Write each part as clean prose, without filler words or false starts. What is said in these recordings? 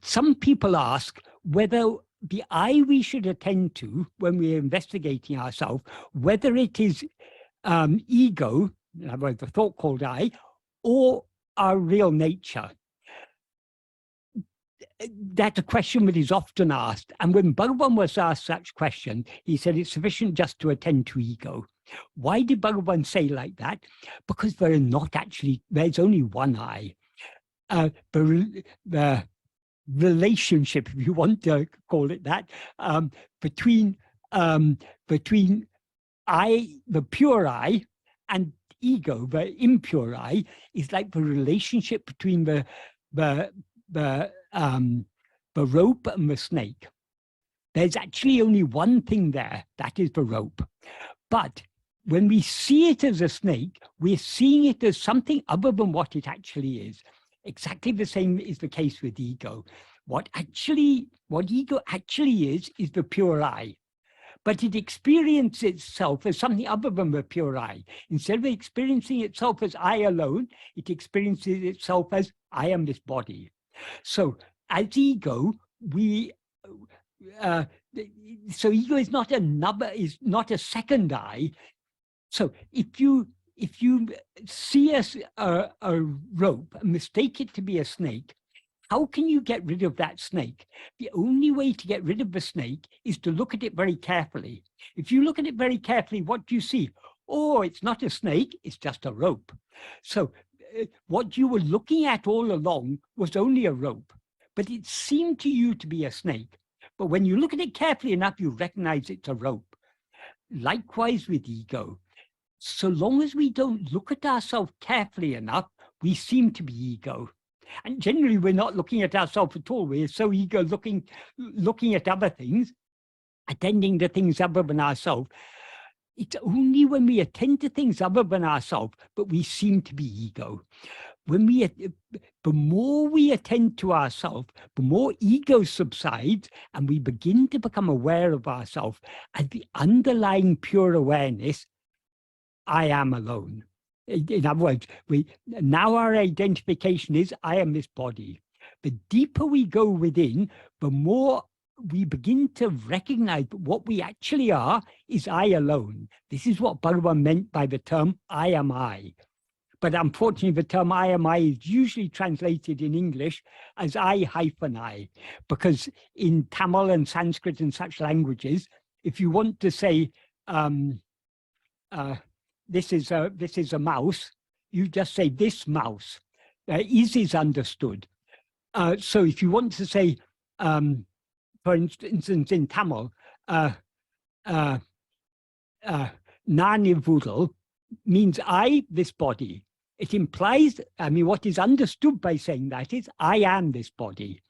some people ask whether the I we should attend to when we're investigating ourselves, whether it is ego, in other words, the thought called I, or our real nature. That's a question that is often asked. And when Bhagavan was asked such question, he said it's sufficient just to attend to ego. Why did Bhagavan say like that? Because there's only one I. The relationship, if you want to call it that, between I, the pure I, and ego, the impure I, is like the relationship between the rope and the snake. There's actually only one thing there, that is the rope. But when we see it as a snake, we're seeing it as something other than what it actually is. Exactly the same is the case with ego. What ego actually is the pure I. But it experiences itself as something other than the pure I. Instead of experiencing itself as I alone, it experiences itself as I am this body. So as ego, so ego is not a second I. So if you see a rope and mistake it to be a snake, how can you get rid of that snake? The only way to get rid of the snake is to look at it very carefully. If you look at it very carefully, what do you see? Oh, it's not a snake, it's just a rope. So what you were looking at all along was only a rope, but it seemed to you to be a snake. But when you look at it carefully enough, you recognize it's a rope. Likewise with ego. So long as we don't look at ourselves carefully enough, we seem to be ego. And generally, we're not looking at ourselves at all. We're so ego looking at other things, attending to things other than ourselves. It's only when we attend to things other than ourselves, but we seem to be ego. The more we attend to ourselves, the more ego subsides, and we begin to become aware of ourselves as the underlying pure awareness, I am alone. In other words, now our identification is I am this body. The deeper we go within, the more we begin to recognize that what we actually are is I alone. This is what Bhagavan meant by the term I am I. But unfortunately, the term I am I is usually translated in English as I-I, because in Tamil and Sanskrit and such languages, if you want to say, this is a mouse, you just say this mouse. Is understood. So if you want to say, for instance, in Tamil, Nani Vudal means I, this body. It implies, what is understood by saying that is, I am this body.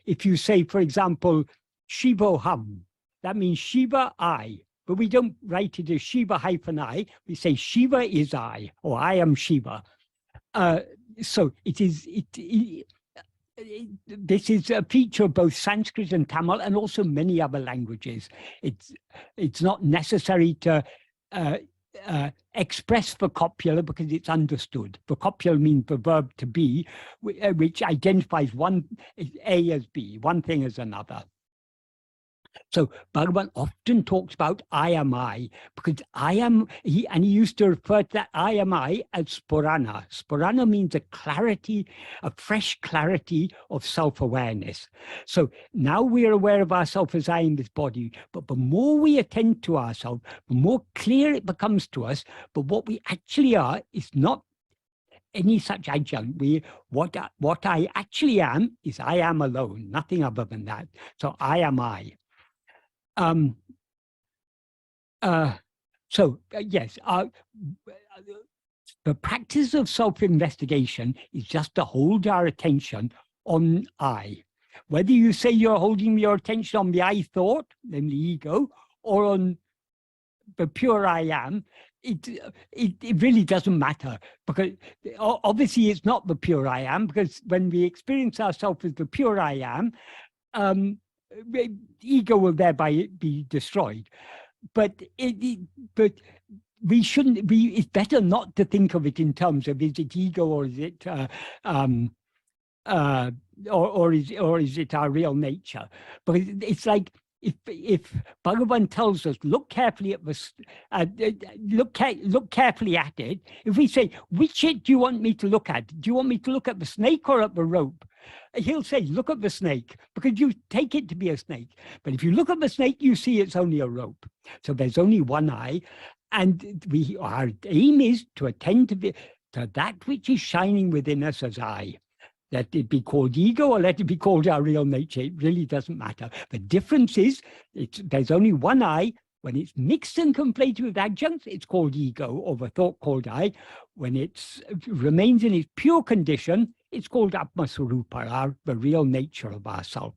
If you say, for example, Shivoham, that means Shiva, I. But we don't write it as Shiva-I, we say Shiva is I, or I am Shiva. So this is a feature of both Sanskrit and Tamil, and also many other languages. It's not necessary to express the copula because it's understood. The copula means the verb to be, which identifies one A as B, one thing as another. So Bhagavan often talks about I am I, because I am, he used to refer to that I am I as Spurana. Spurana means a clarity, a fresh clarity of self-awareness. So now we're aware of ourselves as I in this body, but the more we attend to ourselves, the more clear it becomes to us, but what we actually are is not any such adjunct. What I actually am is I am alone, nothing other than that. So I am I. Yes, the practice of self-investigation is just to hold our attention on I. Whether you say you're holding your attention on the I thought, namely ego, or on the pure I am, it really doesn't matter, because obviously it's not the pure I am, because when we experience ourselves as the pure I am, ego will thereby be destroyed. But we shouldn't be, it's better not to think of it in terms of is it ego or is it or is it our real nature? But it's like if Bhagavan tells us, look carefully at look carefully at it. If we say, which it do you want me to look at? Do you want me to look at the snake or at the rope? He'll say, look at the snake, because you take it to be a snake. But if you look at the snake, you see it's only a rope. So there's only one eye, and our aim is to attend to that which is shining within us as I. Let it be called ego or let it be called our real nature. It really doesn't matter. The difference is there's only one I. When it's mixed and conflated with adjuncts, it's called ego, or the thought called I. When it remains in its pure condition, it's called ātma-vicāra, the real nature of ourself.